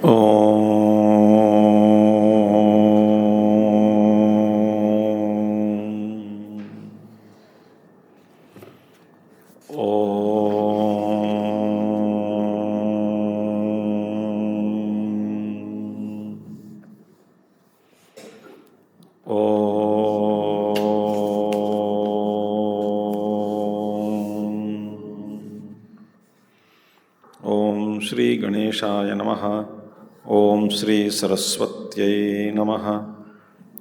Om Shri Ganeshaya Namaha. Om Shri Saraswatyai Namaha.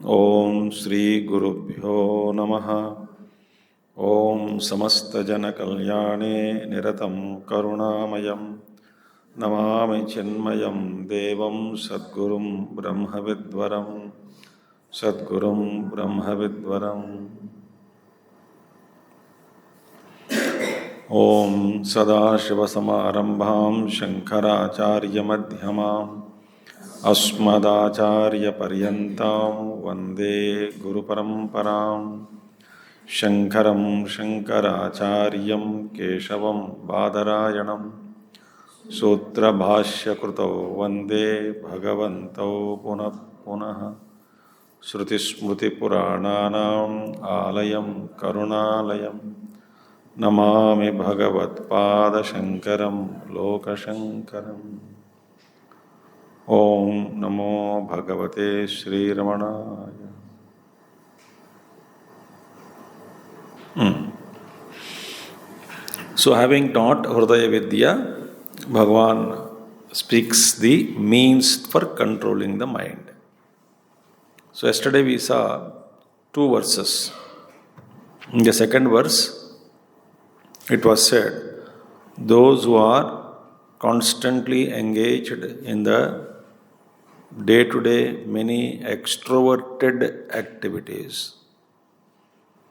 Om Shri Gurubhyo Namaha. Om Samasta Jana Kalyane Niratam Karunamayam Namami Chinmayam Devam Sadgurum Brahmavidvaram Sadgurum Brahmavidvaram. Om Sadashivasamarambham Shankaracharya Madhyamam Asmadacharya Paryantam Vande Guru Paramparam Shankaram Shankaracharyam Keshavam Badarayanam Sutra Bhashya Krutau Vande Bhagavanto Punah Punah Shruti Smruti Purananam Alayam Karunalayam Namami Bhagavat Pada Shankaram Loka Shankaram. Om Namo Bhagavate Sri Ramanaya. So, having taught Hridaya Vidya, Bhagavan speaks the means for controlling the mind. So, yesterday we saw two verses. In the second verse, it was said, those who are constantly engaged in the day-to-day many extroverted activities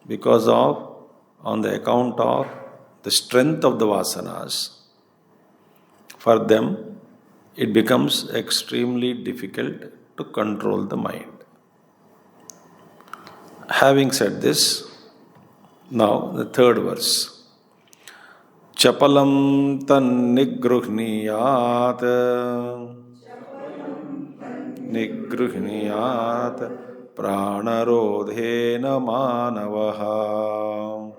because of, on the account of the strength of the vasanas, for them it becomes extremely difficult to control the mind. Having said this, now the third verse. Chapalam tan nigruhniyat pranarodhena manavaha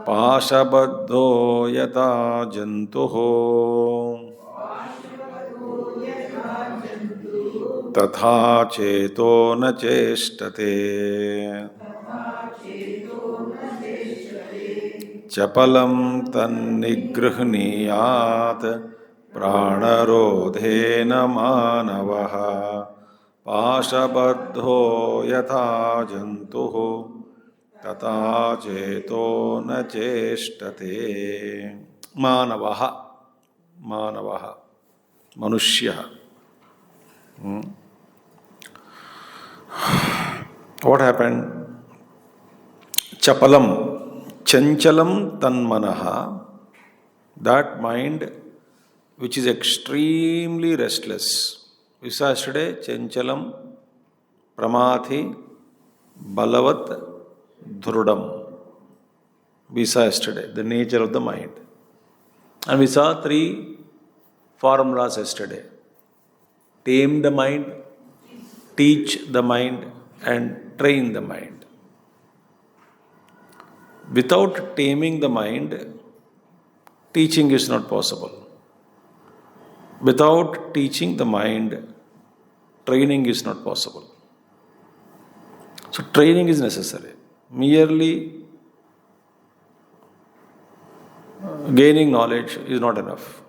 pashabadho yata jantuho tatha cheto na cheshtate. Chapalam tan nigruhniyat pranarodhena manavaha pashabadho yatha jantuho tata cheto na cheshtate. Manavaha, manushya. What happened? Chapalam, Chanchalam Tanmanaha, that mind which is extremely restless. We saw yesterday, Chanchalam, Pramathi, Balavat, Dhrudam. We saw yesterday, the nature of the mind. And we saw three formulas yesterday. Tame the mind, teach the mind, and train the mind. Without taming the mind, teaching is not possible. Without teaching the mind, training is not possible. So training is necessary. Merely gaining knowledge is not enough.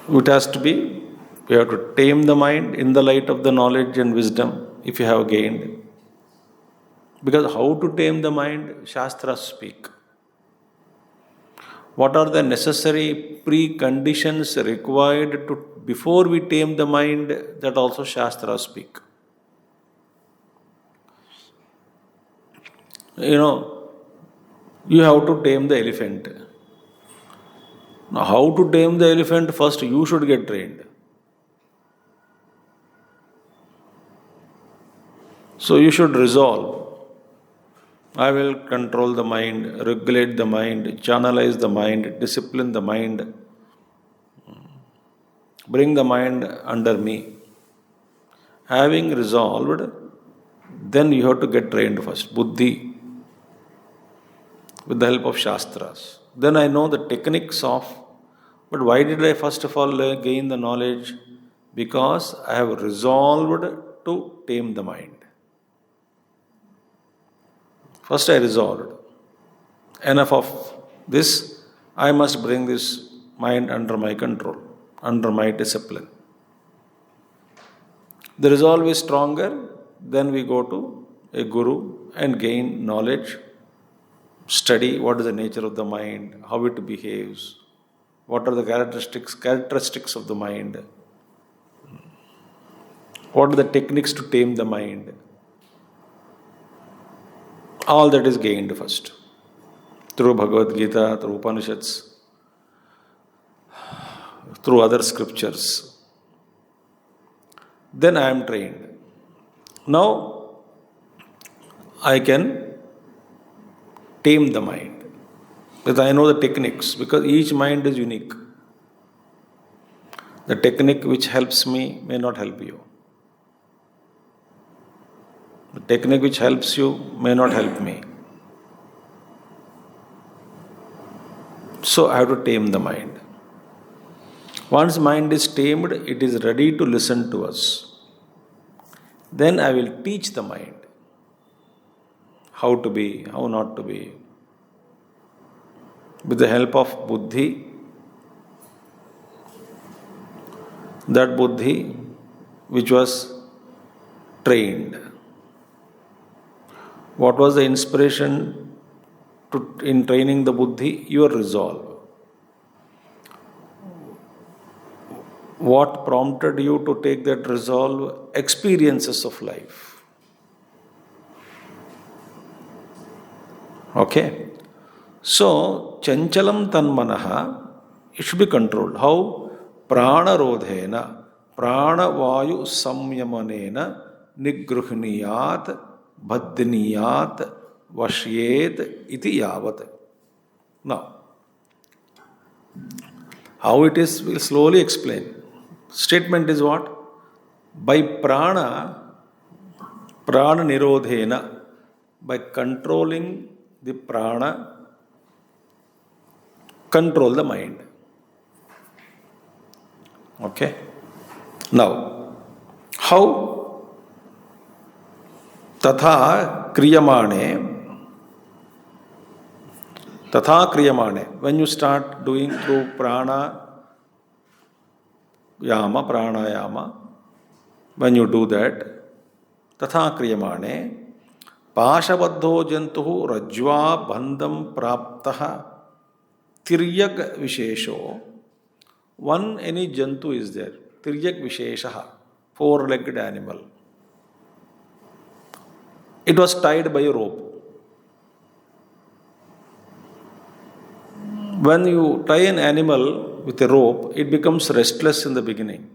It has to be, you have to tame the mind in the light of the knowledge and wisdom if you have gained. Because how to tame the mind, Shastras speak. What are the necessary preconditions required to before we tame the mind, that also Shastras speak. You have to tame the elephant. Now, how to tame the elephant? First, you should get trained. So, you should resolve I will control the mind, regulate the mind, channelize the mind, discipline the mind, bring the mind under me. Having resolved, then you have to get trained first, buddhi, with the help of Shastras. Then I know the techniques of, but why did I first of all gain the knowledge? Because I have resolved to tame the mind. First I resolved, enough of this, I must bring this mind under my control, under my discipline. The resolve is stronger, then we go to a guru and gain knowledge, study what is the nature of the mind, how it behaves, what are the characteristics of the mind, what are the techniques to tame the mind. All that is gained first through Bhagavad Gita, through Upanishads, through other scriptures. Then I am trained. Now I can tame the mind. Because I know the techniques, because each mind is unique. The technique which helps me may not help you. The technique which helps you may not help me. So I have to tame the mind. Once mind is tamed, it is ready to listen to us. Then I will teach the mind how to be, how not to be. With the help of buddhi, that buddhi which was trained. What was the inspiration in training the buddhi? Your resolve. What prompted you to take that resolve? Experiences of life. Okay? So, chanchalam tanmanaha, it should be controlled. How? Prana rodhena, prana vayu samyamanena, nigruhniyat, bhaddiniyat, vashyet, iti yavat. Now, how it is, we'll slowly explain. Statement is what? By prana nirodhena, by controlling the prana, control the mind. Okay? Now, how? Tatha kriyamane. When you start doing through pranayama, when you do that, tatha kriyamane, pashabadho jantuhu rajva bandham praptaha tiryak vishesho. One any jantu is there, tiryak visheshaha, four-legged animal. It was tied by a rope. When you tie an animal with a rope, it becomes restless in the beginning.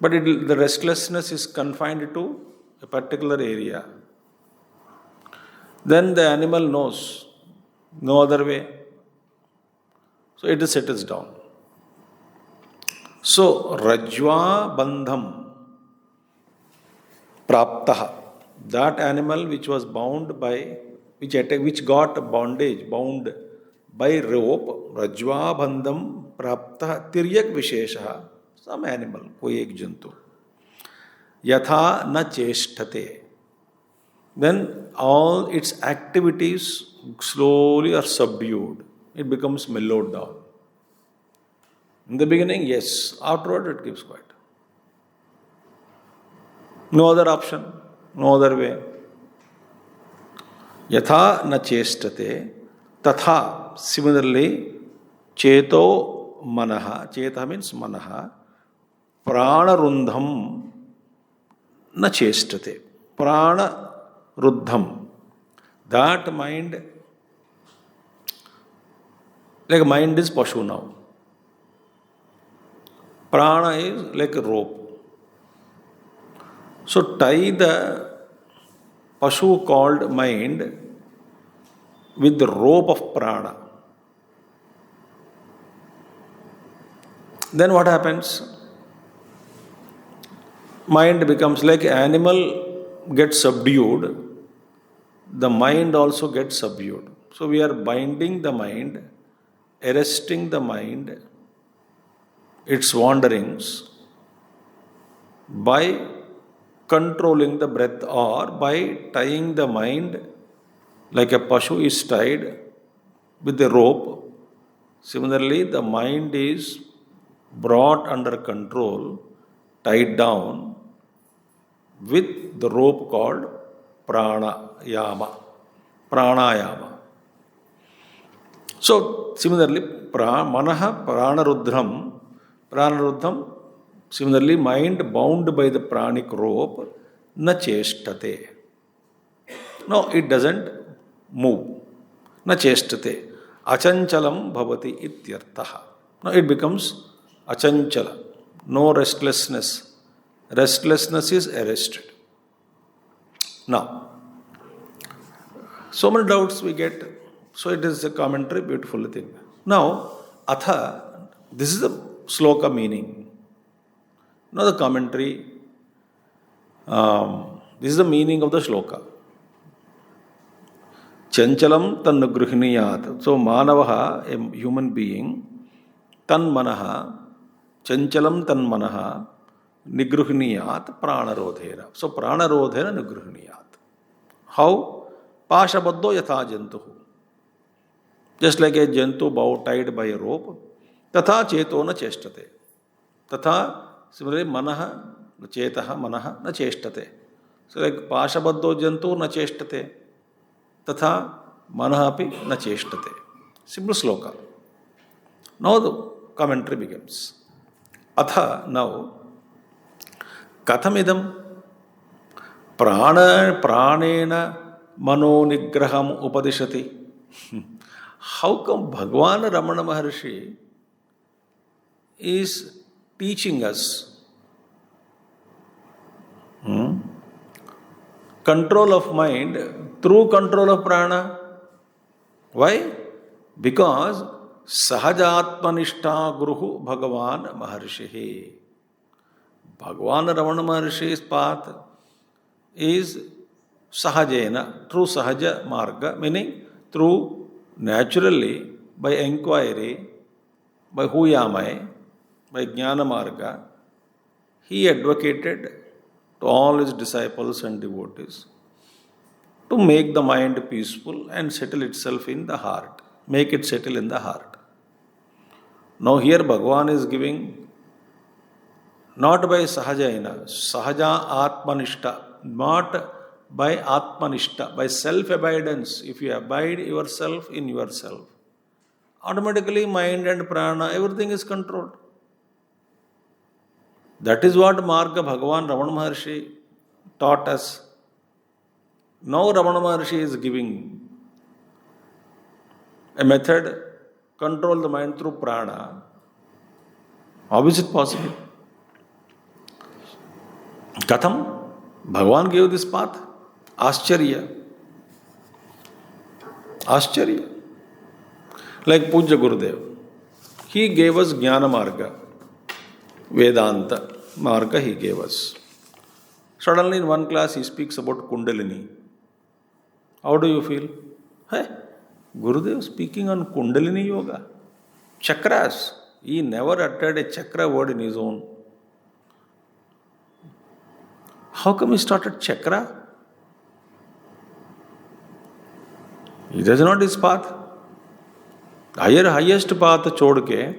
But the restlessness is confined to a particular area. Then the animal knows no other way. So it settles down. So Rajva Bandham Praptaha, that animal which was bound by, which got bound by rope, Rajva Bandham Praptaha Tiryak Vishesha, some animal, koi ek jantu. Yatha na cheshtate. Then all its activities slowly are subdued. It becomes mellowed down. In the beginning, yes. Afterward, it keeps quiet. No other option, no other way. Yatha na chestate, tatha. Similarly, cheto manaha, cheta means manaha, prana rundham na chestate. Prana ruddham. That mind, like mind is pashu now. Prana is like a rope. So tie the Pashu called mind with the rope of prana. Then what happens? Mind becomes like animal gets subdued, the mind also gets subdued. So we are binding the mind, arresting the mind, its wanderings, by controlling the breath or by tying the mind like a pashu is tied with a rope. Similarly, the mind is brought under control, tied down with the rope called pranayama. Pranayama. So, similarly, manaha pranarudham, similarly, mind bound by the pranic rope, na cheshtate. No, it doesn't move. Na cheshtate. Achanchalam bhavati ityartaha. Now it becomes achanchala. No restlessness. Restlessness is arrested. Now, so many doubts we get. So it is a commentary, beautiful thing. Now, atha, this is the sloka meaning. Now the commentary, this is the meaning of the sloka. Chanchalam tan gruhniyat. So manavaha, a human being, tan manaha, chanchalam tan manaha, nigruhniyat pranarodhera. So pranarodhera nigruhniyat. How? Pashabaddo yatha jantuhu. Just like a jantu bow tied by a rope, tatha cheto na cheshtate. Tatha, similarly, manaha, chetaha, manaha, na cheshtate. So like pashabaddo jantu na cheshtate. Tatha, manaha api na cheshtate. Simple sloka. Now the commentary begins. Atha, now, kathamidam pranena mano nigraham upadishati. How come Bhagwan Ramana Maharshi is teaching us control of mind through control of prana? Why? Because Sahajatmanishta Guruhu Bhagwan Maharshi. Bhagwan Ramana Maharshi's path is Sahajena, through Sahaja Marga, meaning through naturally, by inquiry, by who am I, by Jnana Marga, he advocated to all his disciples and devotees to make the mind peaceful and settle itself in the heart, make it settle in the heart. Now here Bhagavan is giving not by Sahajayana, Sahaja Atmanishta, not by Atmanishta, by self-abidance. If you abide yourself in yourself, automatically mind and prana, everything is controlled. That is what Marga Bhagavan Ramana Maharshi taught us. Now Ramana Maharshi is giving a method, control the mind through prana. How is it possible? Katham? Bhagavan gave this path. Ascharya. Ascharya. Like Puja Gurudev. He gave us Jnana Marga. Vedanta Marga he gave us. Suddenly in one class he speaks about Kundalini. How do you feel? Hey, Gurudev speaking on Kundalini Yoga. Chakras. He never uttered a chakra word in his own. How come he started chakra? He does not his path. Highest path chod ke.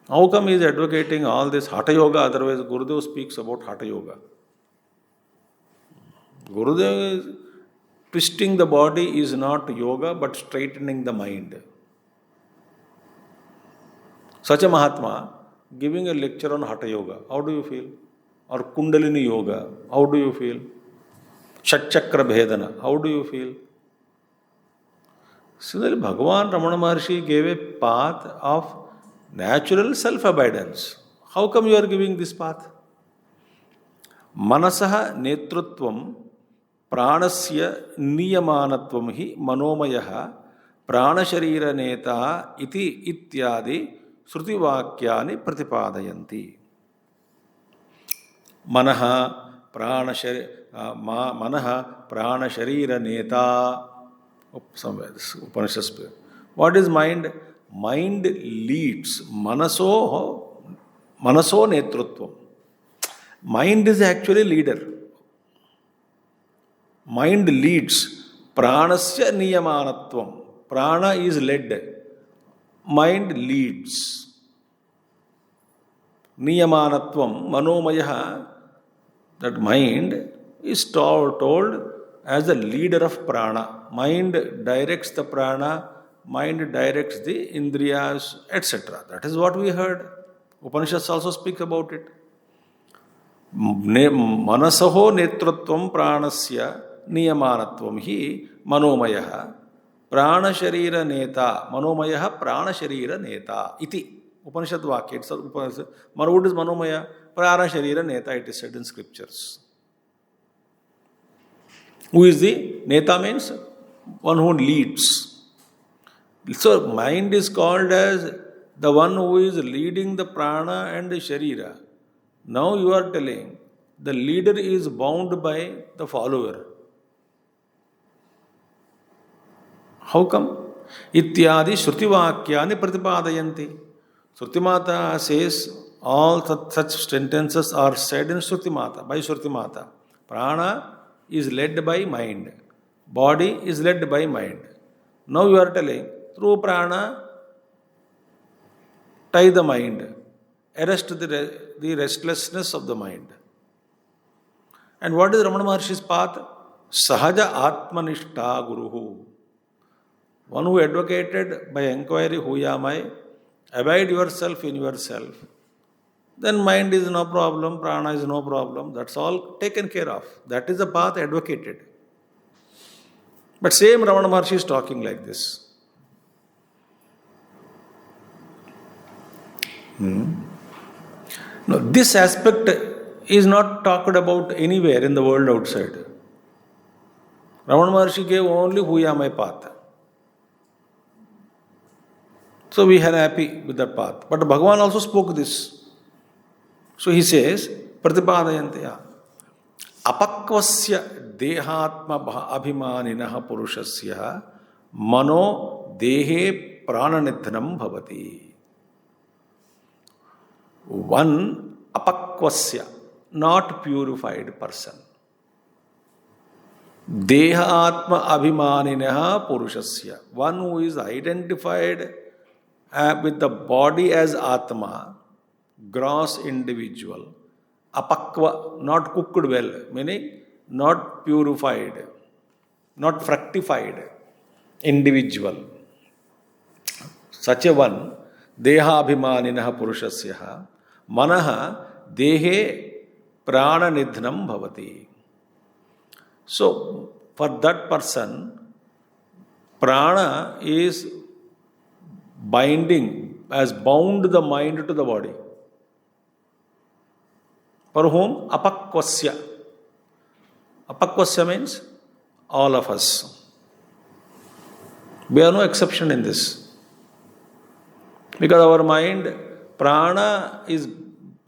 How come he is advocating all this Hatha Yoga? Otherwise, Gurudev speaks about Hatha Yoga. Gurudev is twisting the body is not yoga but straightening the mind. Such a Mahatma giving a lecture on Hatha Yoga. How do you feel? Or Kundalini Yoga. How do you feel? Shatchakra Bhedana. How do you feel? Similarly, Bhagavan Ramana Maharshi gave a path of natural self-abidance. How come you are giving this path? Manasaha netrutvam प्राणस्य नियमानत्वं हि मनोमयः प्राणशरीरनेता इति इत्यादि श्रुतिवाक्यानि प्रतिपादयन्ति. मनः प्राणशरीरनेता. Upanishad. What is mind? Mind leads. Manaso netrutvam. Mind is actually leader. Mind leads. Pranasya niyamanatvam. Prana is led. Mind leads. Niyamanatvam. Manomaya. That mind is told as the leader of prana. Mind directs the prana, mind directs the indriyas, etc. That is what we heard. Upanishads also speak about it. Manasaho netrutvam pranasya niyamanatvam hi manomayah prana sharira neta. Manomayah prana sharira neta. Iti. Upanishad Vakya. What is manomaya? Prana sharira neta, it is said in scriptures. Who is the neta? Means one who leads. So mind is called as the one who is leading the prana and the sharira. Now you are telling the leader is bound by the follower. How come? Ityadi Shrutivakyani Pratipadayanti. Shrutimata says all such sentences are said in Shrutimata, by Shrutimata. Prana is led by mind. Body is led by mind. Now you are telling, through prana, tie the mind, arrest the restlessness of the mind. And what is Ramana Maharshi's path? Sahaja Atmanishta Guruhu. One who advocated by inquiry, who am I? Abide yourself in yourself. Then mind is no problem, prana is no problem. That's all taken care of. That is the path advocated. But same Ramana Maharshi is talking like this. No, this aspect is not talked about anywhere in the world outside. Ramana Maharshi gave only who am I path. So we are happy with that path. But Bhagavan also spoke this. So he says, Pratipadayantiya apakvasya dehatma abhimaninaha purushasya mano dehe prananidhanam bhavati. One apakvasya, not purified person. Dehatma abhimaninaha purushasya. One who is identified with the body as Atma, gross individual, apakva, not cooked well, meaning not purified, not fructified individual. Such a one, deha abhimaninaha purushasya, manaha dehe prananidhanam bhavati. So, for that person, prana is binding, has bound the mind to the body. For whom? Apakvasya. Apakvasya means all of us. We are no exception in this. Because our mind, prana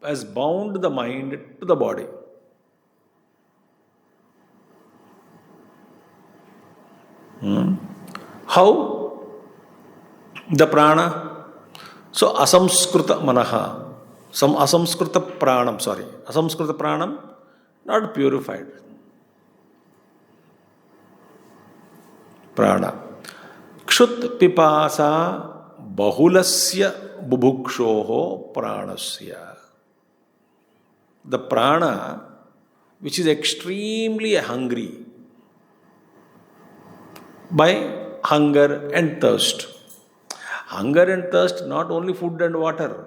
has bound the mind to the body. How? The prana. So, asamskrita manaha. Some asamskrita pranam, Asamskrita pranam, not purified. Prana. Kshut pipasa bahulasya bubhukshoho pranasya. The prana, which is extremely hungry by hunger and thirst. Hunger and thirst, not only food and water.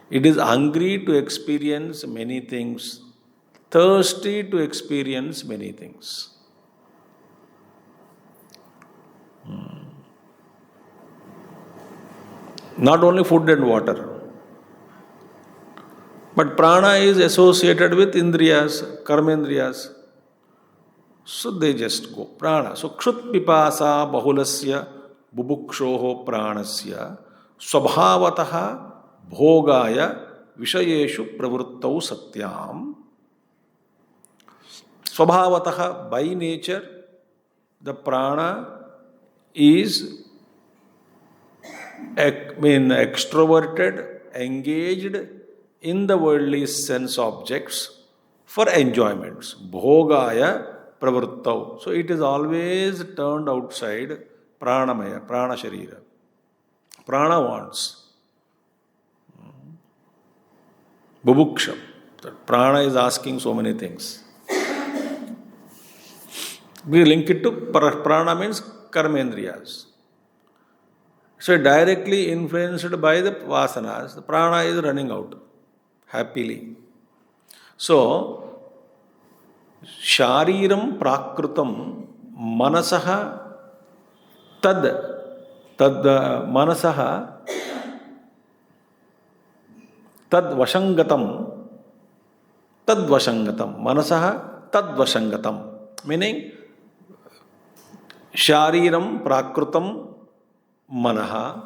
It is hungry to experience many things, thirsty to experience many things. Not only food and water. But prana is associated with indriyas, karmendriyas. So they just go. Prana. So kshut pipasa bahulasya bubukshoho pranasya swabhavataha bhogaya vishayeshu pravruttau satyam. Swabhavataha, by nature, the prana is extroverted, engaged in the worldly sense objects for enjoyments. Bhogaya pravruttau. So it is always turned outside pranamaya, prana sharira. Prana wants. Bubuksha. Prana is asking so many things. We link it to prana means karmendriyas. So directly influenced by the vasanas, the prana is running out happily. So, shariram prakrutam manasaha manasaha tadvashangatam manasaha tadvashangatam, meaning shariram prakrutam manaha.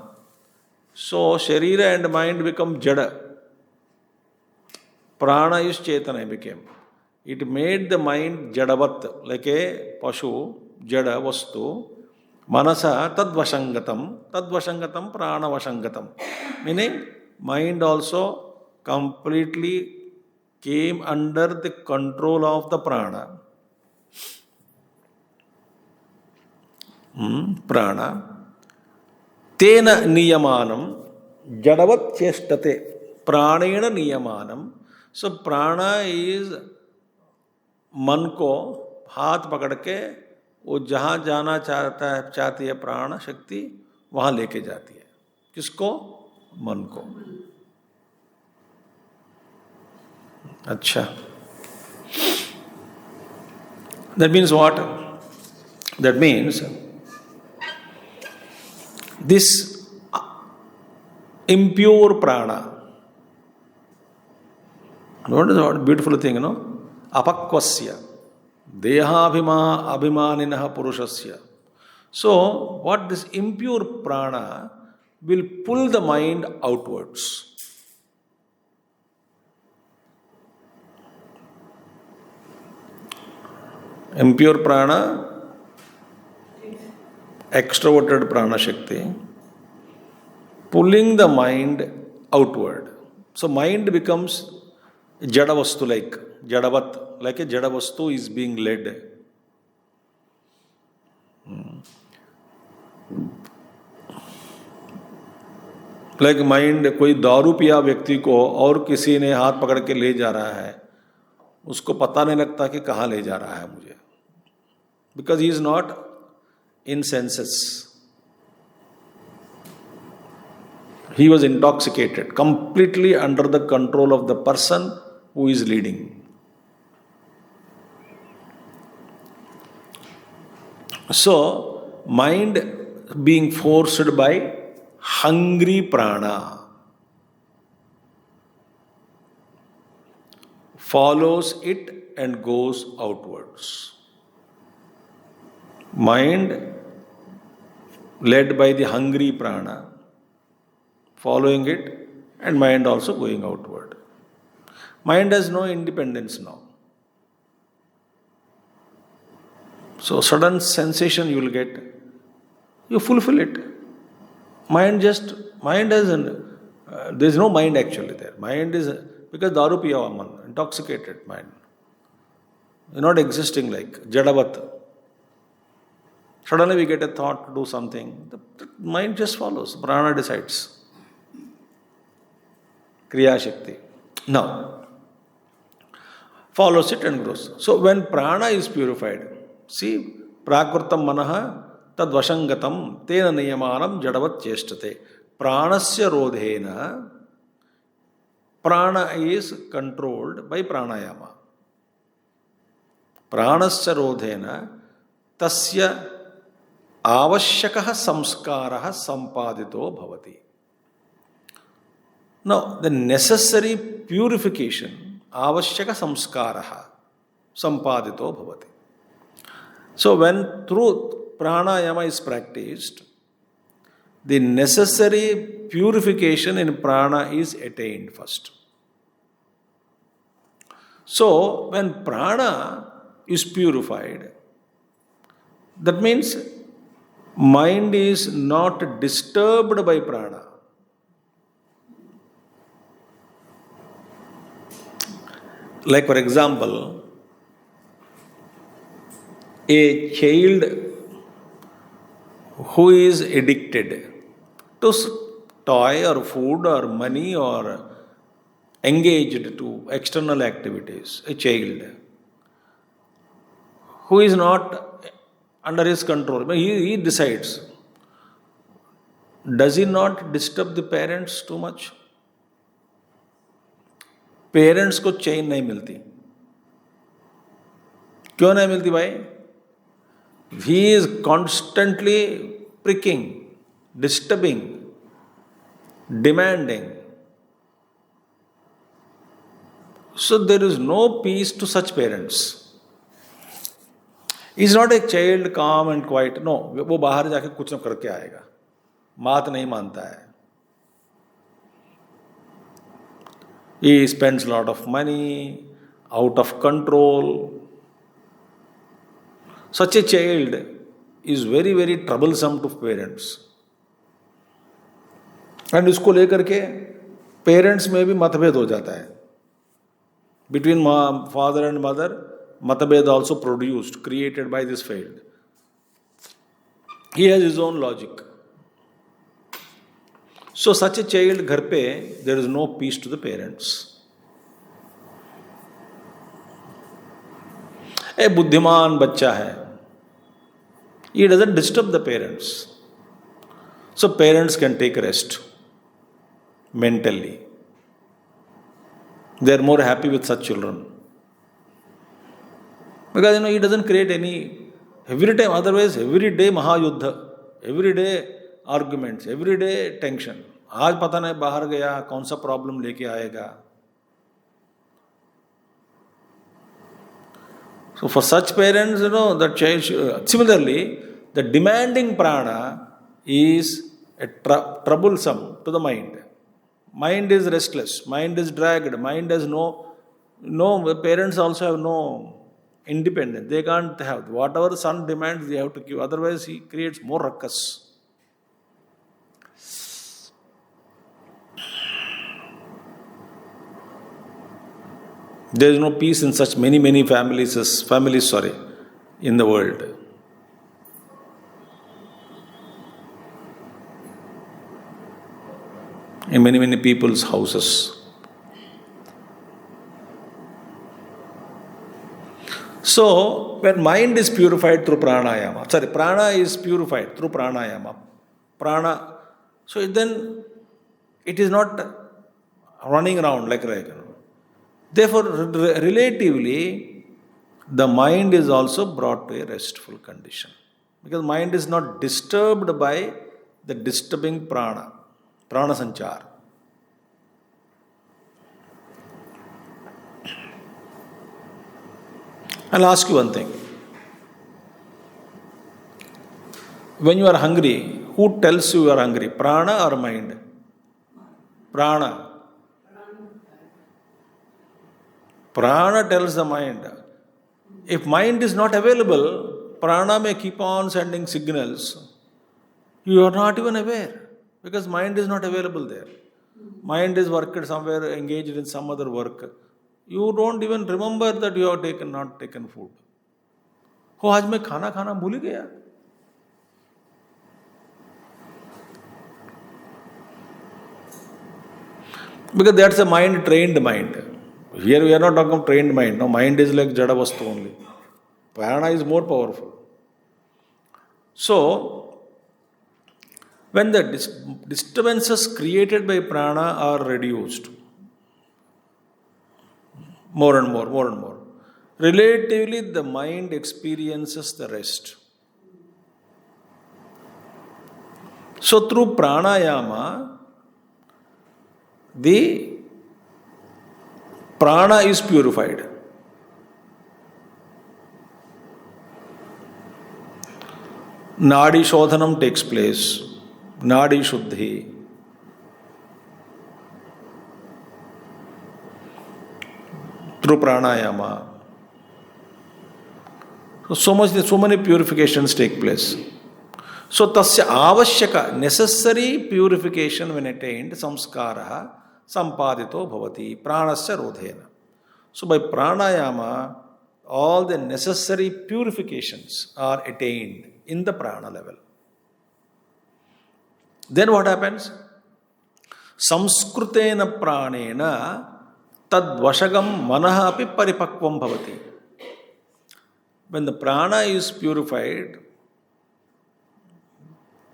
So sharira and mind become jada. Prana is chetana became. It made the mind jadavat, like a pashu, jada vastu. Manasa tadvashangatam prana vashangatam. Meaning mind also completely came under the control of the prana. Prana. Tena niyamanam jadavat chestate. Pranena niyamanam. So prana is मन को हाथ पकड़ के वो जहाँ जाना चाहती है प्राण शक्ति वहाँ लेके जाती है. किसको? मन को. अच्छा. That means what? That means this impure prana. What is what beautiful thing, you know? Apakvasya abhimaninaha purushasya. So, what this impure prana will pull the mind outwards. Impure prana, extroverted prana shakti, pulling the mind outward. So, mind becomes jadavastu like. Jadavat, like a jadavastu is being led. Like mind, कोई दारू पिया व्यक्ति को और किसी ने हाथ पकड़ के ले जा रहा है, उसको पता नहीं लगता कि कहाँ ले जा रहा है मुझे. Because he is not in senses. He was intoxicated, completely under the control of the person who is leading. So, mind being forced by hungry prana follows it and goes outwards. Mind led by the hungry prana, following it, and mind also going outward. Mind has no independence now. So, sudden sensation you will get, you fulfill it. Mind has, there is no mind actually there. Mind is, because daru piya man, intoxicated mind. You're not existing like jadavat. Suddenly we get a thought to do something, the mind just follows, prana decides. Kriya Shakti. Now, follows it and grows. So, when prana is purified, see, prakrutam manaha tadvashangatam tena niyamanam jadavat chestate. Pranasya rodhena, prana is controlled by pranayama. Pranasya rodhena tasya avashyakah samskaraha sampadito bhavati. Now, the necessary purification, avashyaka samskaraha, sampadito bhavati. So, when through pranayama is practiced, the necessary purification in prana is attained first. So, when prana is purified, that means mind is not disturbed by prana. Like, for example, a child who is addicted to toy or food or money or engaged to external activities, a child who is not under his control, but he decides. Does he not disturb the parents too much? Parents को चैन नहीं मिलती. क्यों नहीं मिलती भाई? He is constantly pricking, disturbing, demanding. So there is no peace to such parents. He is not a child calm and quiet. No, वो बाहर जाके कुछ न करके आएगा. बात नहीं मानता है. He spends a lot of money, out of control. Such a child is very, very troublesome to parents. And इसको लेकर के पेरेंट्स में भी मतभेद हो जाता है. Between father and mother, मतभेद also produced, created by this failed. He has his own logic. So such a child घर पे there is no peace to the parents. A बुद्धिमान बच्चा है. He doesn't disturb the parents. So parents can take rest mentally. They are more happy with such children. Because he doesn't create any every time, otherwise every day Mahayuddha, every day arguments, every day tension. आज पता नहीं बाहर गया कौन सा problem लेके आएगा. So for such parents, that child, similarly, the demanding prana is a troublesome to the mind. Mind is restless, mind is dragged, mind has no, parents also have no independence. They can't have, whatever son demands, they have to give. Otherwise, he creates more ruckus. There is no peace in such many families in the world. In many people's houses. So, when mind is purified through pranayama, prana is purified through pranayama. So then it is not running around like. Therefore, relatively, the mind is also brought to a restful condition. Because mind is not disturbed by the disturbing prana sanchar. I'll ask you one thing. When you are hungry, who tells you are hungry? Prana or mind? Prana. Prana tells the mind. If mind is not available, prana may keep on sending signals. You are not even aware because mind is not available there. Mind is worked somewhere, engaged in some other work. You don't even remember that you have not taken food. Oh, आज मैं खाना भूल गया. Because that's a trained mind. Here we are not talking of trained mind. No, mind is like jada vastu only. Prana is more powerful. So, when the disturbances created by prana are reduced, more and more, relatively the mind experiences the rest. So, through pranayama, the prana is purified. Nadi Shodhanam takes place, Nadi Shuddhi. Through pranayama. So many purifications take place. So tasya avashyaka, necessary purification when attained, samskara sampadito bhavati, pranasya rodhena. So by pranayama, all the necessary purifications are attained in the prana level. Then what happens? Samskrutena pranena tadvashagam manaha api paripakvam bhavati. When the prana is purified,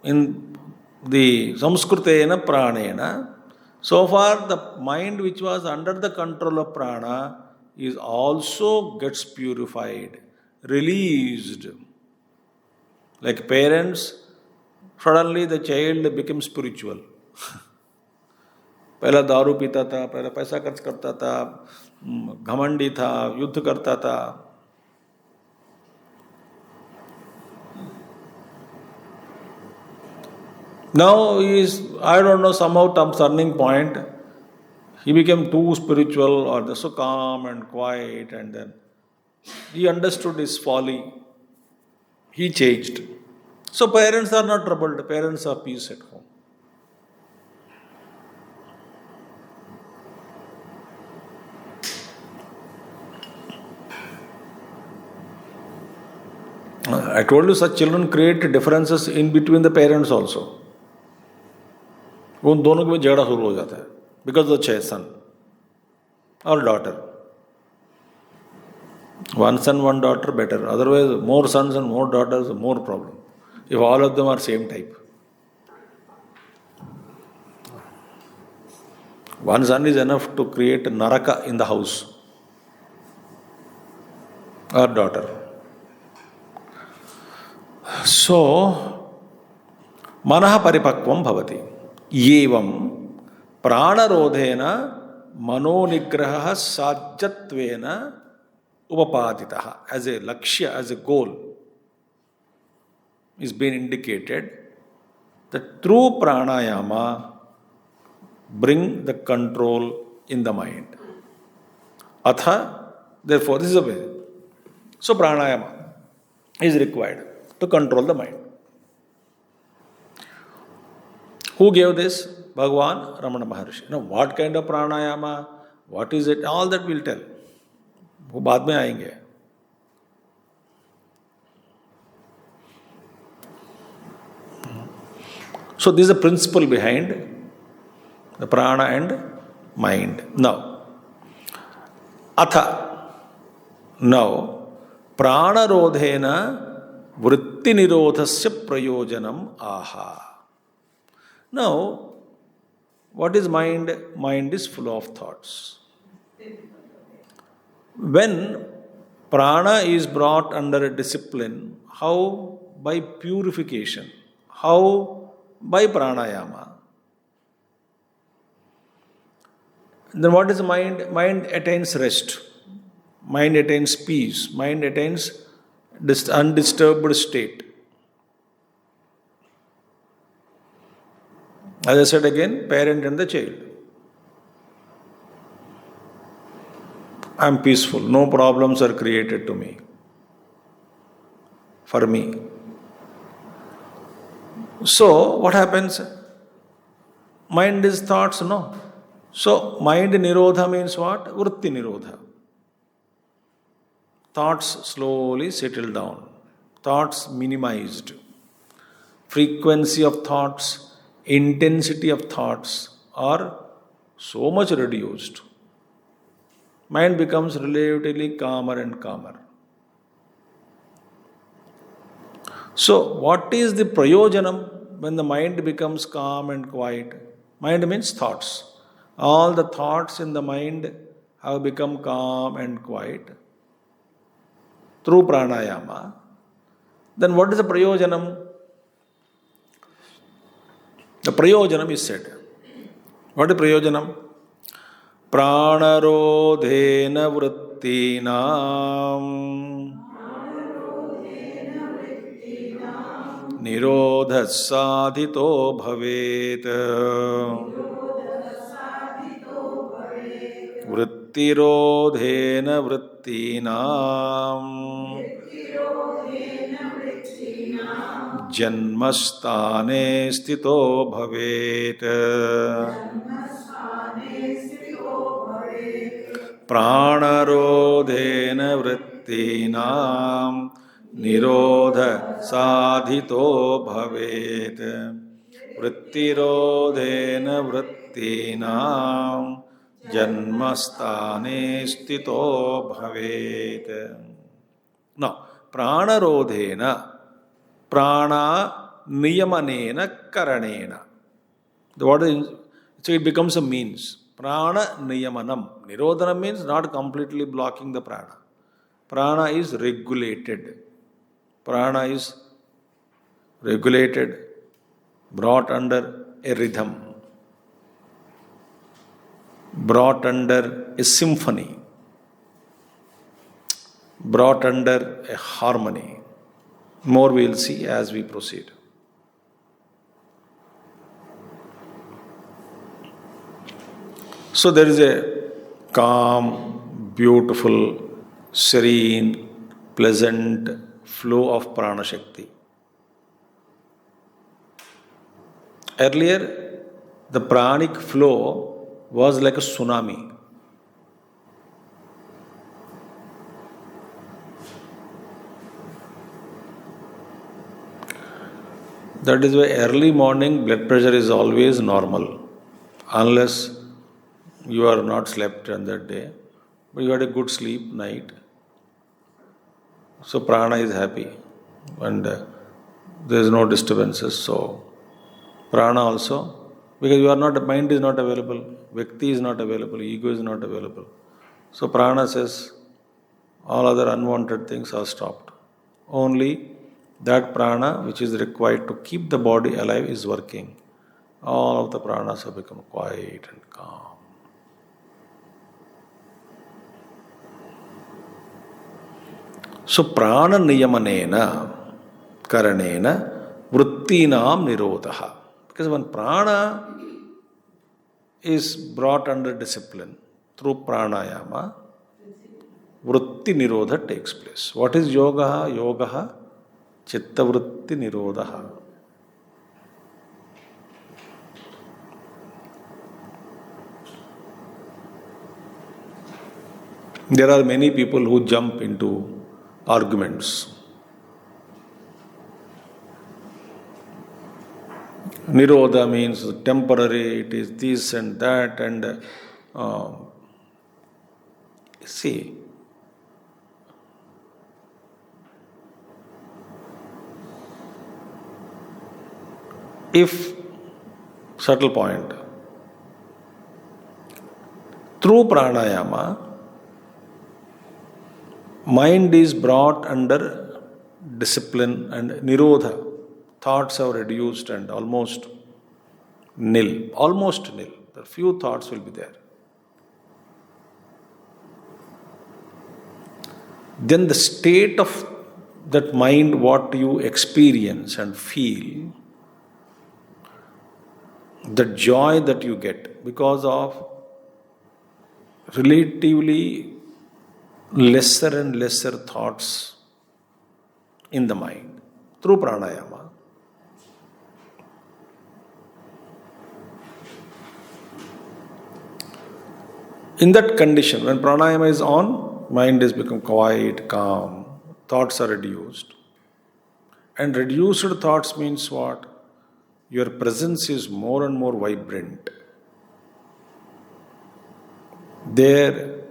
in the samskrutena pranena, so far the mind which was under the control of prana is also gets purified, released. Like parents, suddenly the child becomes spiritual. पहला दारू पीता था, पहला पैसा खर्च करता था, घमंडी था, युद्ध करता था. Now he is, I don't know, somehow turning point. He became too spiritual or so calm and quiet, and then he understood his folly. He changed. So parents are not troubled. Parents are peace at home. I told you such children create differences in between the parents also. उन दोनों के बीच झगड़ा शुरू हो जाता है because of the son or daughter. One son, one daughter, better. Otherwise, more sons and more daughters, more problem. If all of them are same type. One son is enough to create a naraka in the house or daughter. So, manaha paripakvam bhavati. Yevam pranarodhena manonigraha sajyatvena upapaditaha. As a lakshya, as a goal, is being indicated that through pranayama bring the control in the mind. Atha, therefore, this is a way. So pranayama is required to control the mind. Who gave this? Bhagavan Ramana Maharshi. Now, what kind of pranayama? What is it? All that we'll tell. वो बाद में आएंगे. So this is the principle behind the prana and mind. Now, atha. Now, prana rodhena vritti nirodhasya prayojanam aha. Now, what is mind? Mind is full of thoughts. When prana is brought under a discipline, how? By purification. How? By pranayama. Then what is mind? Mind attains rest. Mind attains peace. Mind attains undisturbed state. As I said again, parent and the child. I am peaceful. No problems are created to me. For me. So, what happens? Mind is thoughts, no. So, mind nirodha means what? Vritti nirodha. Thoughts slowly settle down. Thoughts minimized. Frequency of thoughts, intensity of thoughts are so much reduced. Mind becomes relatively calmer and calmer. So, what is the prayojanam when the mind becomes calm and quiet? Mind means thoughts. All the thoughts in the mind have become calm and quiet through pranayama. Then what is the prayojanam? The prayojanam is said. What is prayojanam? Pranarodhena vrittinam nirodha sadhito bhavet. Vrittirodhena vrittinam janmastane stito bhavet. Pranarodhena vrittinam nirodha sadhito bhavet. Vrittirodhena vrittinam janmastane stito bhavet. Now, pranarodhena, prana niyamanena karanena. So it becomes a means. Prana niyamanam. Nirodhana means not completely blocking the prana. Prana is regulated. Prana is regulated, brought under a rhythm, brought under a symphony, brought under a harmony. More we will see as we proceed. So there is a calm, beautiful, serene, pleasant flow of prana shakti. Earlier, the pranic flow was like a tsunami. That is why early morning blood pressure is always normal, unless you are not slept on that day, but you had a good sleep night. So prana is happy and there is no disturbances. So prana also, because you are not, mind is not available, Vyakti is not available, ego is not available. So prana says all other unwanted things are stopped. Only that prana which is required to keep the body alive is working. All of the pranas have become quiet and calm. So prana niyamanena karanena vrittinam nirodha. Because when prana is brought under discipline through pranayama, vritti nirodha takes place. What is yoga? Yoga chitta vritti nirodha. There are many people who jump into arguments. Nirodha means temporary, it is this and that, and see, if, subtle point, through pranayama, mind is brought under discipline and nirodha. Thoughts are reduced and almost nil. Almost nil. The few thoughts will be there. Then the state of that mind, what you experience and feel, the joy that you get because of relatively lesser and lesser thoughts in the mind through pranayama. In that condition, when pranayama is on, mind has become quiet, calm, thoughts are reduced. And reduced thoughts means what? Your presence is more and more vibrant. There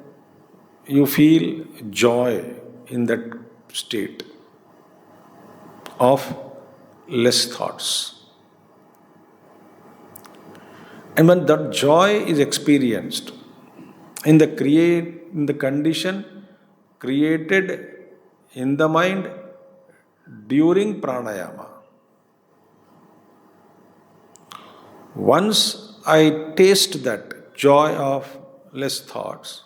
you feel joy in that state of less thoughts. And when that joy is experienced in the condition created in the mind during pranayama, once I taste that joy of less thoughts.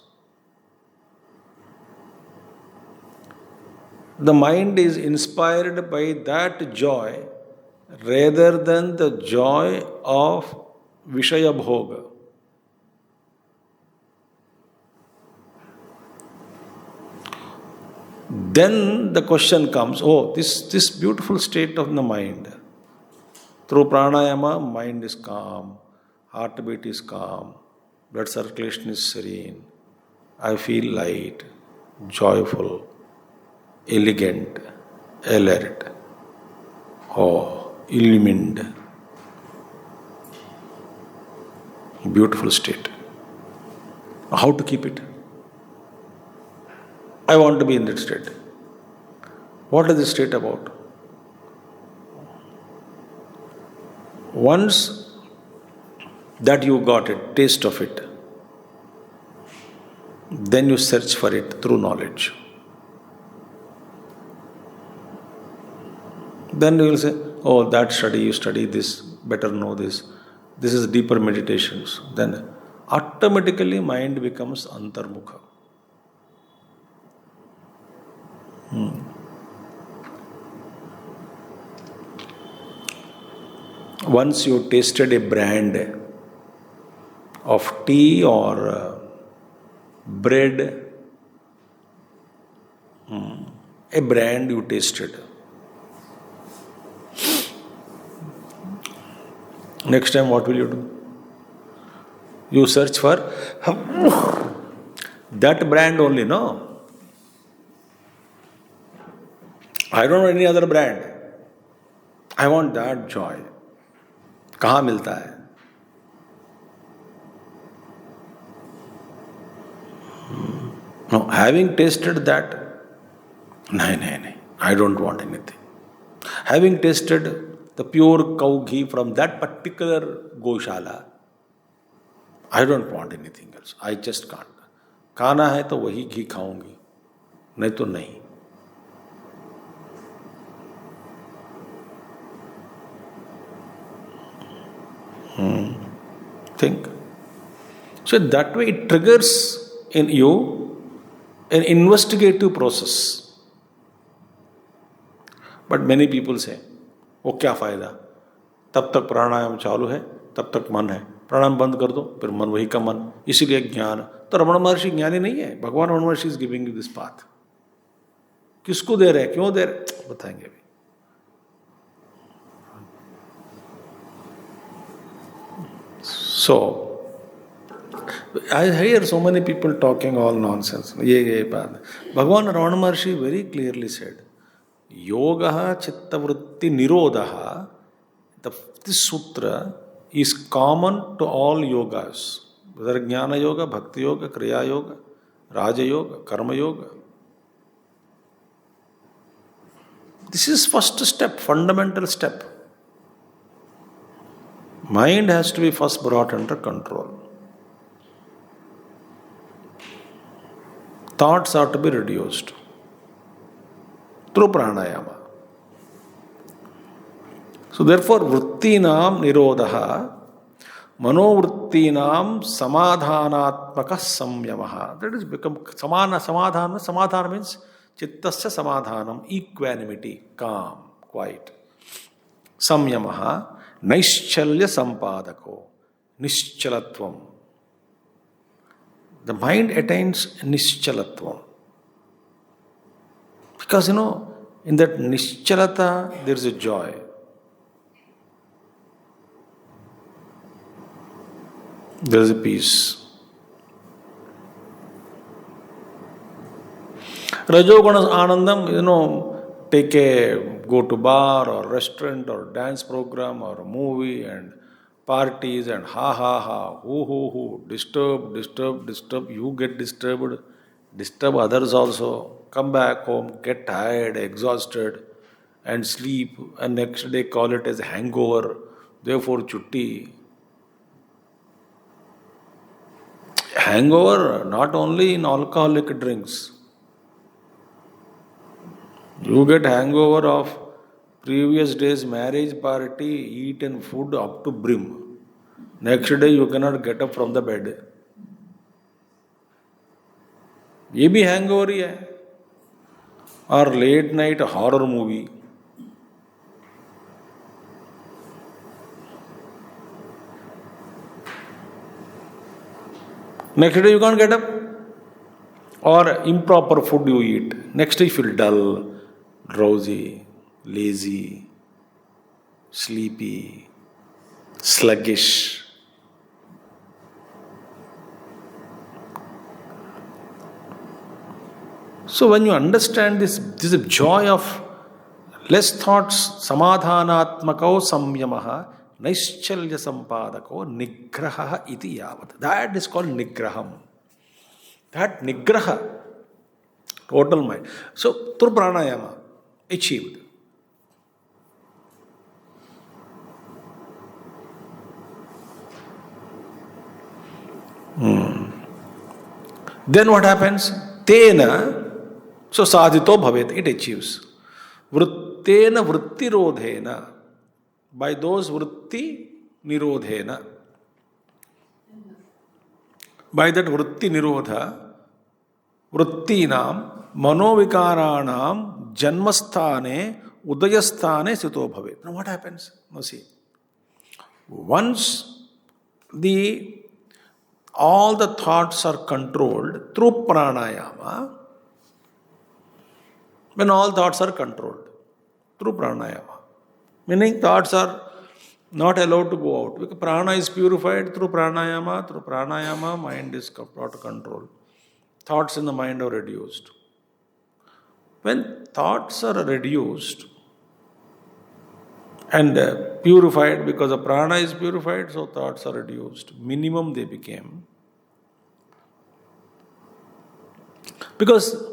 The mind is inspired by that joy rather than the joy of Vishaya Bhoga. Then the question comes, this beautiful state of the mind. Through pranayama, mind is calm, heartbeat is calm, blood circulation is serene. I feel light, joyful, elegant, alert, illumined. Beautiful state. How to keep it? I want to be in that state. What is the state about? Once that you got it, taste of it, then you search for it through knowledge. Then you will say, that study, you study this, better know this. This is deeper meditations. Then automatically mind becomes antarmukha. Once you tasted a brand of tea or bread, a brand you tasted. Next time what will you do? You search for that brand only, no? I don't want any other brand. I want that joy. कहाँ मिलता है? No, having tasted that, no, I don't want anything. Having tasted the pure cow ghee from that particular goshala, I don't want anything else. I just can't. खाना है तो वही घी खाऊंगी, नहीं तो नहीं. Think. So that way it triggers in you an investigative process. But many people say, वो क्या फायदा? तब तक प्राणायाम चालू है, तब तक मन है. प्राणायाम बंद कर दो, फिर मन वही का मन. इसीलिए ज्ञान. तो रमण महर्षि ज्ञानी नहीं है. भगवान रमण महर्षि is giving you this path. किसको दे रहे हैं, क्यों दे रहे, बताएंगे अभी. So, I hear so many people talking all nonsense. ये बात. भगवान रमण महर्षि very clearly said, Yoga chittavritti nirodha. This sutra is common to all yogas, whether Jnana Yoga, Bhakti Yoga, Kriya Yoga, Raja Yoga, Karma Yoga. This is first step, fundamental step. Mind has to be first brought under control. Thoughts are to be reduced through pranayama. So therefore, vrittinam nirodha, manovrittinam samadhanatmaka samyamaha. That is become samadhana. Samadhana means chittasya samadhanam, equanimity, calm, quiet. Samyamaha, naishchalya sampadako, nishchalatvam. The mind attains nishchalatvam. Because in that nischalata there is a joy. There is a peace. Rajoguna Anandam, go to bar or restaurant or dance program or movie and parties and ha, hoo, disturb. You get disturbed, disturb others also. Come back home, get tired, exhausted and sleep, and next day call it as hangover, therefore chutti. Hangover not only in alcoholic drinks. You get hangover of previous day's marriage party, eaten food up to brim. Next day you cannot get up from the bed. ये भी hangover ही है, और late night horror movie. Next day you can't get up, or improper food you eat. Next day you feel dull, drowsy, lazy, sleepy, sluggish. So when you understand this is a joy of less thoughts, samadhanatmako samyamaha, naishchalya sampadako nigraha iti yavat. That is called nigraham. That nigraha, total mind. So through pranayama, achieved. Then what happens? Tena, so sadhito bhavet, it achieves. Vrittena vrittirodhena, by those vritti nirodhena. By that vritti nirodha, vrittinam manovikaranam janmasthane udayasthane sito bhavet. Now what happens? Now see, once all the thoughts are controlled through pranayama, when all thoughts are controlled through pranayama, meaning thoughts are not allowed to go out, because prana is purified through pranayama mind is brought to control, thoughts in the mind are reduced. When thoughts are reduced and purified, because the prana is purified, so thoughts are reduced, minimum they became. Because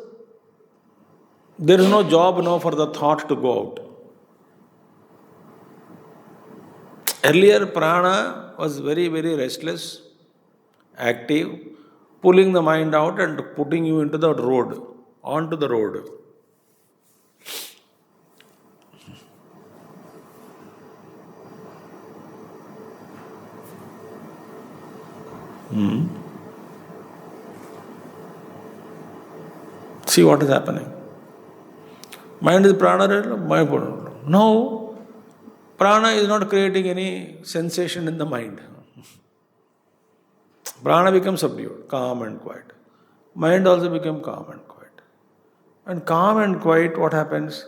there is no job now for the thought to go out. Earlier prana was very, very restless, active, pulling the mind out and putting you into the road, onto the road. See what is happening. Mind is prana, mind. Now, prana is not creating any sensation in the mind. Prana becomes subdued, calm and quiet. Mind also becomes calm and quiet. And calm and quiet, what happens?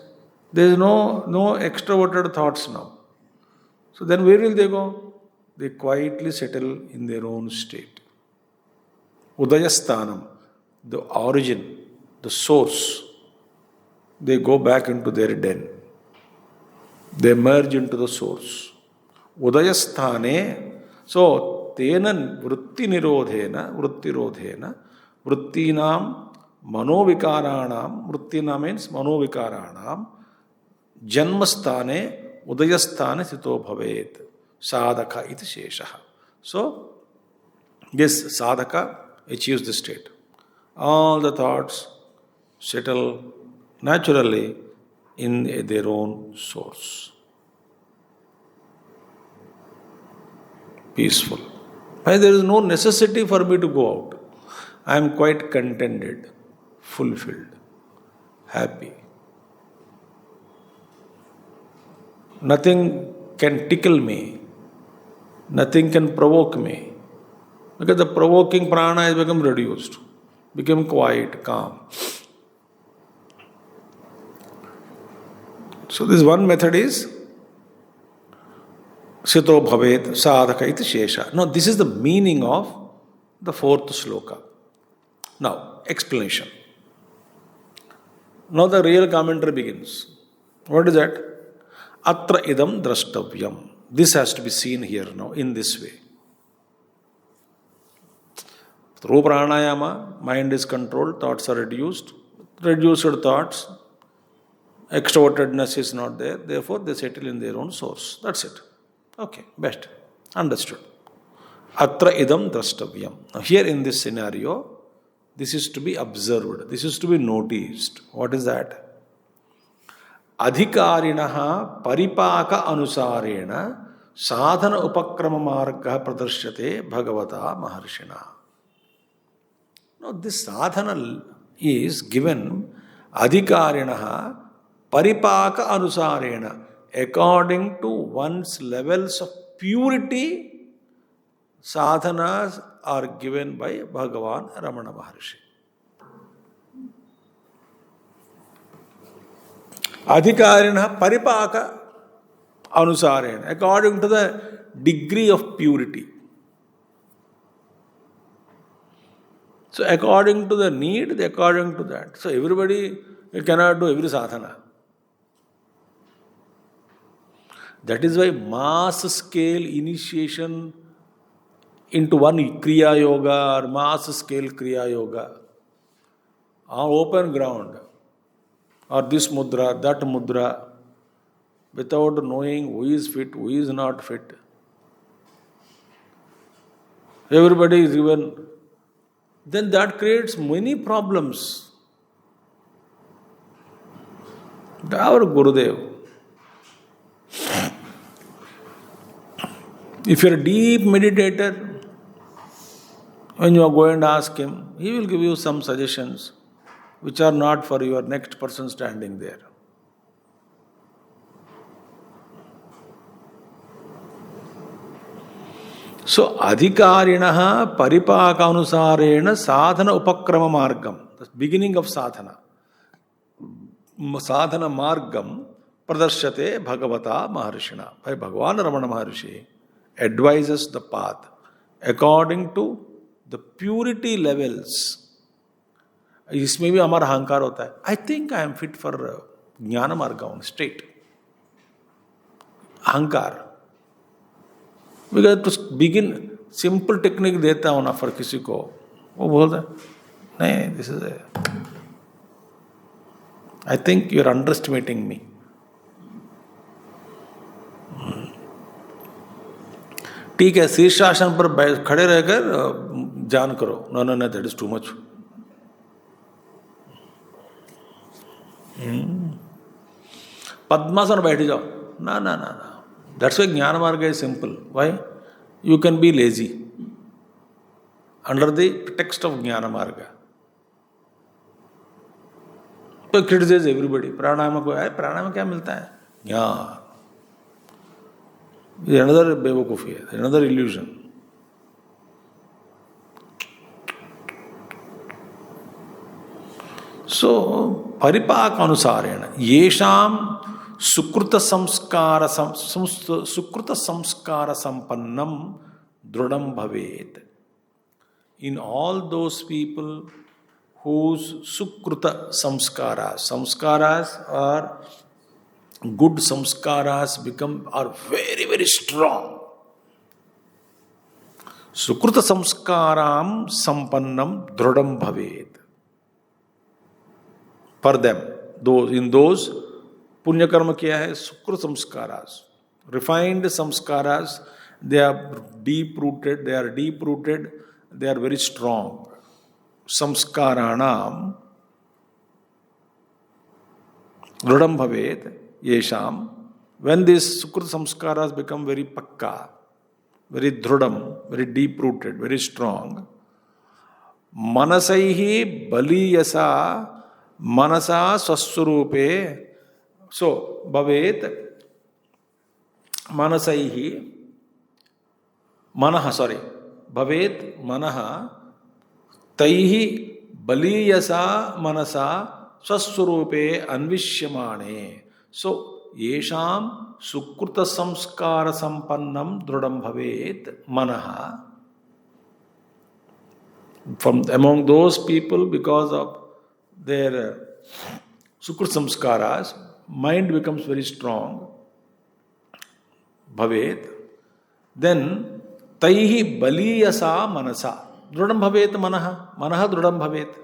There is no extroverted thoughts now. So then where will they go? They quietly settle in their own state. Udayasthanam, the origin, the source, they go back into their den. They merge into the source. Udayasthane, so tena vritti nirodhena, vrittinam manovikaranam, vrittina means manovikaranam, janmasthane udayasthane sito bhavet, sadhaka iti sheshaha. So this sadhaka achieves the state. All the thoughts settle naturally in their own source. Peaceful. There is no necessity for me to go out. I am quite contented, fulfilled, happy. Nothing can tickle me. Nothing can provoke me. Because the provoking prana has become reduced, become quiet, calm. So this one method is Sito Bhavet Sadhaka iti Shesha. Now this is the meaning of the fourth sloka. Now, explanation. Now the real commentary begins. What is that? Atra idam drashtavyam. This has to be seen here now in this way. Through pranayama, mind is controlled, thoughts are reduced. Reduced thoughts, extrovertedness is not there, therefore they settle in their own source. That's it. Okay, best. Understood. Atra idam drashtavyam. Now here in this scenario, this is to be observed, this is to be noticed. What is that? Adhikarinaha paripaka anusarena sadhana upakrama marga pradarsyate bhagavata maharshina. Now this sadhana is given adhikarinaha paripaka anusarena. According to one's levels of purity, sadhanas are given by Bhagavan Ramana Maharshi. Adhikarina paripaka anusarena, according to the degree of purity. So according to the need, according to that. So everybody cannot do every sadhana. That is why mass scale initiation into one Kriya Yoga or mass scale Kriya Yoga on open ground, or this mudra, that mudra, without knowing who is fit, who is not fit. Everybody is given. Then that creates many problems. Our Gurudev, if you are a deep meditator, when you are going to ask him, he will give you some suggestions which are not for your next person standing there. So, adhikarinaha paripakaanusarena sadhana upakrama margam. The beginning of sadhana. Sadhana margam pradarshate bhagavata maharshina. By Bhagavan Ramana Maharshi advises the path according to the purity levels. इसमें भी हमारा अहंकार होता है. I think I am fit for ज्ञान मार्ग straight. अहंकार. Because to begin, simple technique देता हूँ ना for किसी को, वो बोलता है, नहीं, this is a, I think you are underestimating me. ठीक है, शीर्षासन पर खड़े रहकर जान करो. No, that is too much. पद्मासन बैठ जाओ. No. That's why Jnana Marga is simple. Why? You can be lazy under the text of Jnana Marga. So criticize everybody. Pranayama को है, pranayama क्या मिलता है? ज्ञान. This is another बेवकूफी, another illusion. So, paripaka anusarena, yesham sukrita samskara sampannam drudam bhavet. In all those people whose sukrita samskaras are good samskaras are very, very strong. Sukrita samskaram sampannam drudam bhavet. For them, those punya karma kiya hai, sukra samskaras, refined samskaras, they are deep rooted, they are very strong. Samskaranam drudam bhavet yesham. When these sukra samskaras become very pakka, very drudam, very deep rooted, very strong, manasaihi baliyasa manasa swaswarupe. So, bhavet manasaihi bhavet manaha taihi baliyasa manasa swaswarupe anvishyamane. So, yesham sukrita samskara sampannam drudam bhavet manaha. From among those people, because of their sukra samskaras, mind becomes very strong. Bhavet. Then, taihi baliyasa manasa. Drudam bhavet manaha. Manaha drudam bhavet.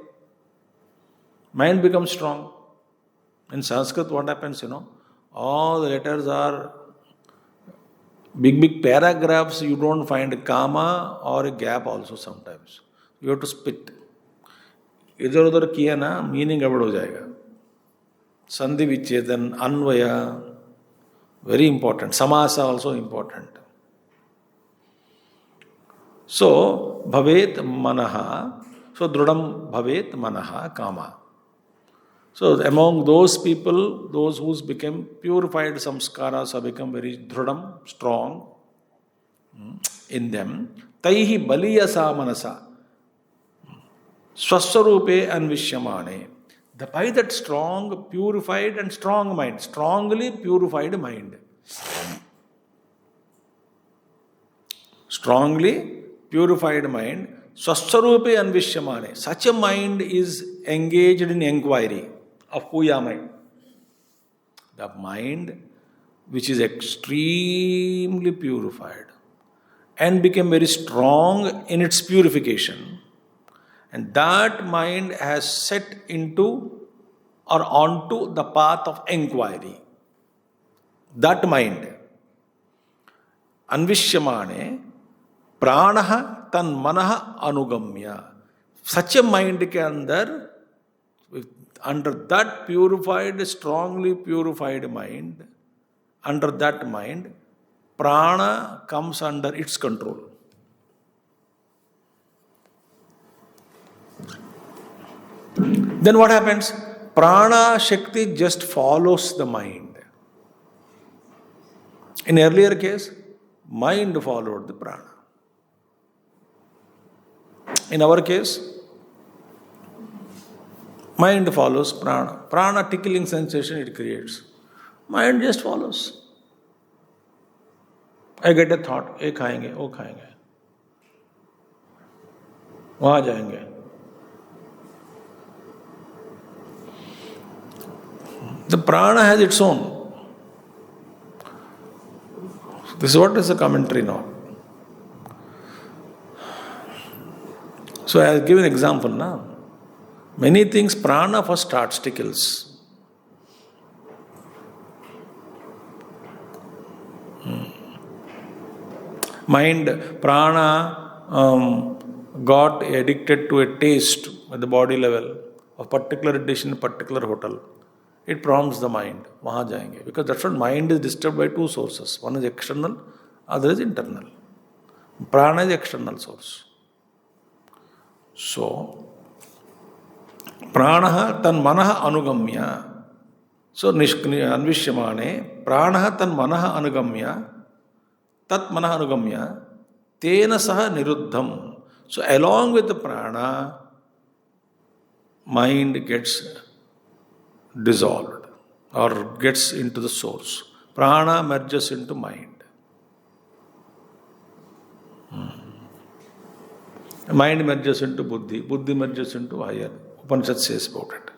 Mind becomes strong. In Sanskrit, what happens, all the letters are big paragraphs. You don't find a comma or a gap also sometimes. You have to spit. इधर उधर किया ना, meaning गड़बड़ हो जाएगा. संधि विच्छेदन, अन्वय, very important. Samasa also important. So, bhavet manaha So Drudam Bhavet Manaha Kama. So among those people, those who became purified samskaras have become very Drudam, strong in them. Taihi Baliyasa Manasa. Swaswarupe Anvishyamane. By that strong, purified and strong mind, strongly purified mind. Strongly purified mind, Swaswarupe Anvishyamane. Such a mind is engaged in inquiry of who am I? The mind which is extremely purified and became very strong in its purification. And that mind has set into or onto the path of inquiry. That mind, Anvishyamane, Pranaha tan manaha anugamya. Such a mind ke andar, under that purified, strongly purified mind, under that mind, prana comes under its control. Then what happens? Prana Shakti just follows the mind. In earlier case, mind followed the prana. In our case, mind follows prana. Prana tickling sensation it creates. Mind just follows. I get a thought, ये खाएंगे, वो खाएंगे, वहाँ जाएंगे. The prana has its own. This is what is the commentary now. So I will give an example now. Many things prana first starts, tickles. Mind, prana got addicted to a taste at the body level of particular dish in a particular hotel. It prompts the mind, wahan jayenge. Because that's what mind is disturbed by two sources. One is external, other is internal. Prana is external source. So, pranaha tan manaha anugamya. So, anvishyamane, pranaha tan manaha anugamya, tat manaha anugamya, tena saha niruddham. So, along with the prana, mind gets dissolved or gets into the source. Prana merges into mind. Mind merges into buddhi. Buddhi merges into higher. Upanishad says about it.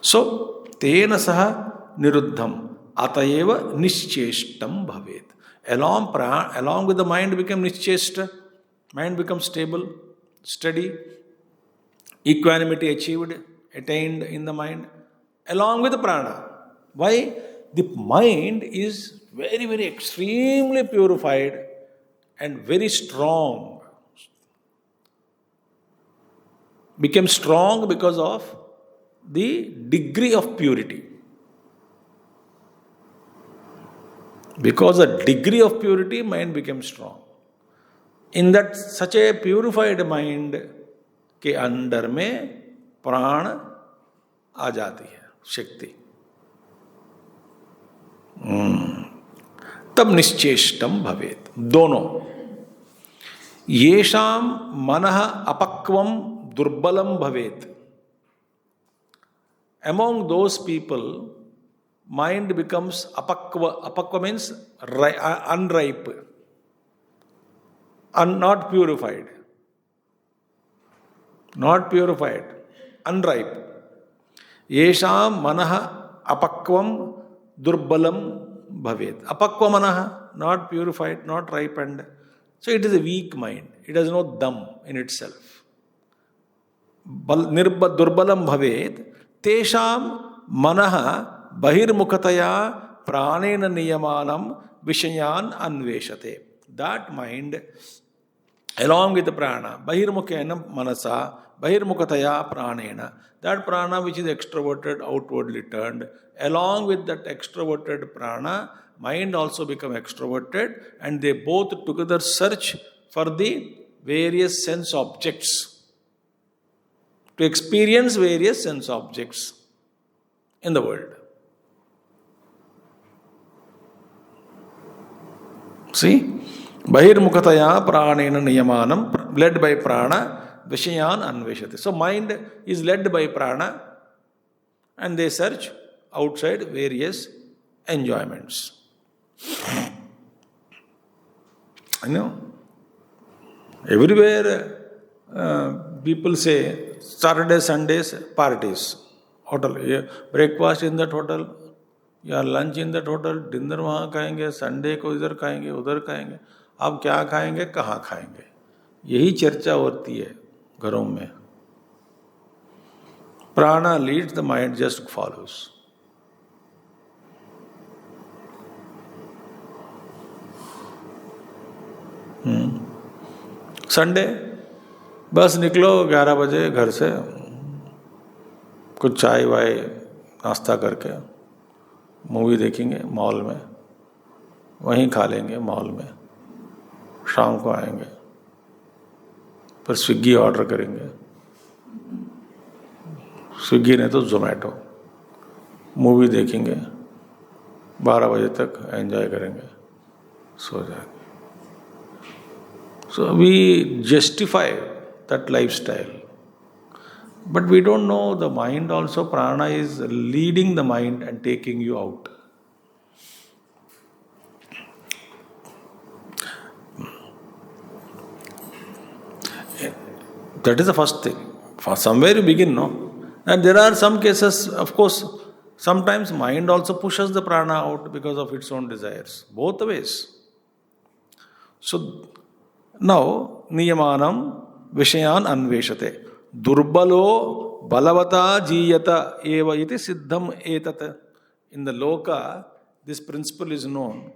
So, tena saha niruddham atayeva nischeshtam bhavet. Along with the mind become nischeshta. Mind becomes stable, steady, equanimity attained in the mind. Along with the prana. Why? The mind is very, very extremely purified and very strong. Became strong because of the degree of purity. Because of the degree of purity, mind became strong. In that such a purified mind के अंदर में प्राण आ जाती है. शक्ति तब निश्चेष्टम भवेत. दोनों येषाम मनः अपक्वम दुर्बलम भवेत. Among those people, mind becomes apakwa. Apakwa means unripe, not purified. Not purified, unripe. Yesham manaha apakvam durbalam bhavet. Apakva manaha, not purified, not ripened. So it is a weak mind. It has no dam in itself. Durbalam bhavet. Tesham manaha bahirmukhataya pranena niyamanam vishayan anveshate. That mind, along with the prana, bahirmukhena manasa, bahirmukhataya pranena, that prana which is extroverted, outwardly turned, along with that extroverted prana, mind also become extroverted, and they both together search for the various sense objects. to experience various sense objects in the world. See? Bahirmukhataya pranena niyamanam, led by prana, vishayan anveshati. So mind is led by prana and they search outside various enjoyments. I know. Everywhere people say Saturday, Sundays, parties. Hotel. Breakfast in that hotel, या lunch in that hotel, dinner वहाँ खाएंगे, Sunday को इधर खाएंगे, उधर खाएंगे. आप क्या खाएंगे, कहाँ खाएंगे, यही चर्चा होती है घरों में. Prana leads, the mind just follows. Sunday बस निकलो 11 बजे घर से, कुछ चाय वाय नाश्ता करके मूवी देखेंगे मॉल में, वहीं खा लेंगे मॉल में, शाम को आएंगे, फिर स्विगी ऑर्डर करेंगे, स्विगी नहीं तो जोमेटो, मूवी देखेंगे, 12 बजे तक एंजॉय करेंगे, सो जाएंगे. So we justify that lifestyle. But we don't know the mind also, prana is leading the mind and taking you out. That is the first thing. For somewhere you begin, no? And there are some cases, of course, sometimes mind also pushes the prana out because of its own desires. Both ways. So, now, niyamanam vishayan anveshate. Durbalo balavata jiyata eva iti siddham etat. In the loka, this principle is known.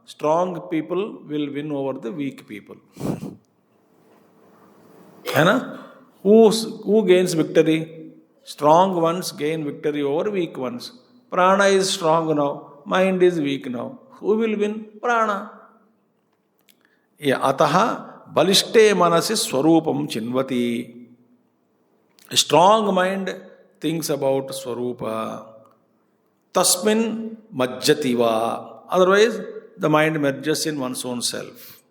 Strong people will win over the weak people. Who gains victory? Strong ones gain victory over weak ones. Prana is strong now, mind is weak now. Who will win? Prana. Ataha balishte manasi swarupam chinvati. A strong mind thinks about swarupa. Tasmin majjativa. Otherwise, the mind merges in one's own self.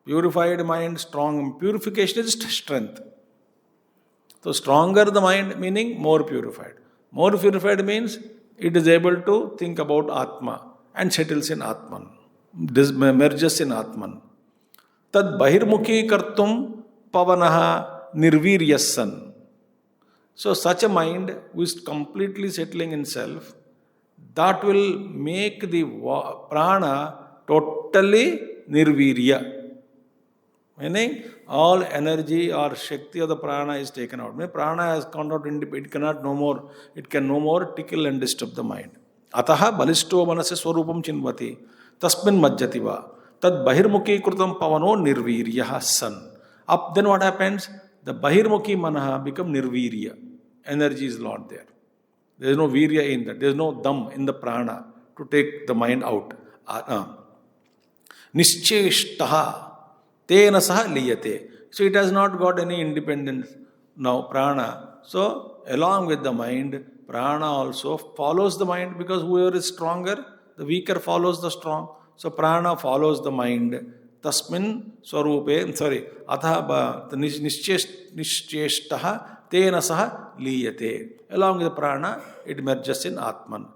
Purified mind, strong. Purification is strength. So stronger the mind, meaning more purified. More purified means it is able to think about Atma and settles in Atman. Merges in Atman. Tad bahirmukhi kartum pavanaha nirviryasan. So such a mind who is completely settling in self, that will make the prana totally nirvirya. Meaning all energy or shakti of the prana is taken out. Prana has gone out, it cannot no more, it can no more tickle and disturb the mind. Ataha balisto manase swarupam chinvati tasmin majjativa. Tad bahirmukhi krutam pavano nirvirya san. Up then what happens? The bahirmukhi manaha become nirvirya. Energy is not there. There is no virya in that. There is no dam in the prana to take the mind out. Nischeshtaha tena saha liyate. So it has not got any independence now, prana. So along with the mind, prana also follows the mind, because whoever is stronger, the weaker follows the strong. So prana follows the mind. Tasmin swarupe, atha nischeshtaha tena saha liyate. Along with the prana, it merges in Atman.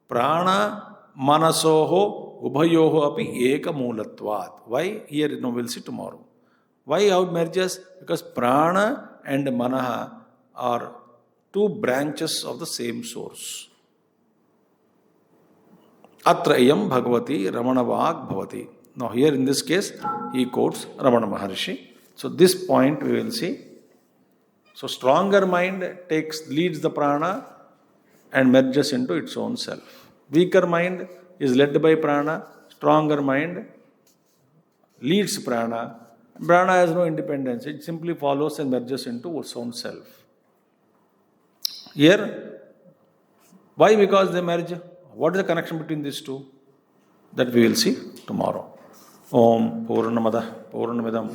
Prana manasoho ubhayoho api eka moolatvat. Why? Here we'll see tomorrow. Why how it merges? Because prana and manaha are two branches of the same source. Atra iyam bhagavati Ramana vag bhavati. Now here in this case, he quotes Ramana Maharshi. So this point we will see. So stronger mind leads the prana and merges into its own self. Weaker mind is led by prana. Stronger mind leads prana. Prana has no independence. It simply follows and merges into its own self. Here, why? Because they merge. What is the connection between these two? That we will see tomorrow. Om Purnamada Purnamidam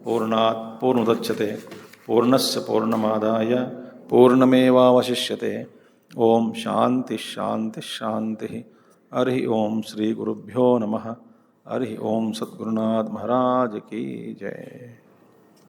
Purnat Purnudachyate पूर्णस्य पूर्णमादाय पूर्णमेवावशिष्यते। ओम शांति शांति शांति। हरि ओम श्री गुरुभ्यो नमः। हरि ओम सद्गुरुनाथ महाराज की जय।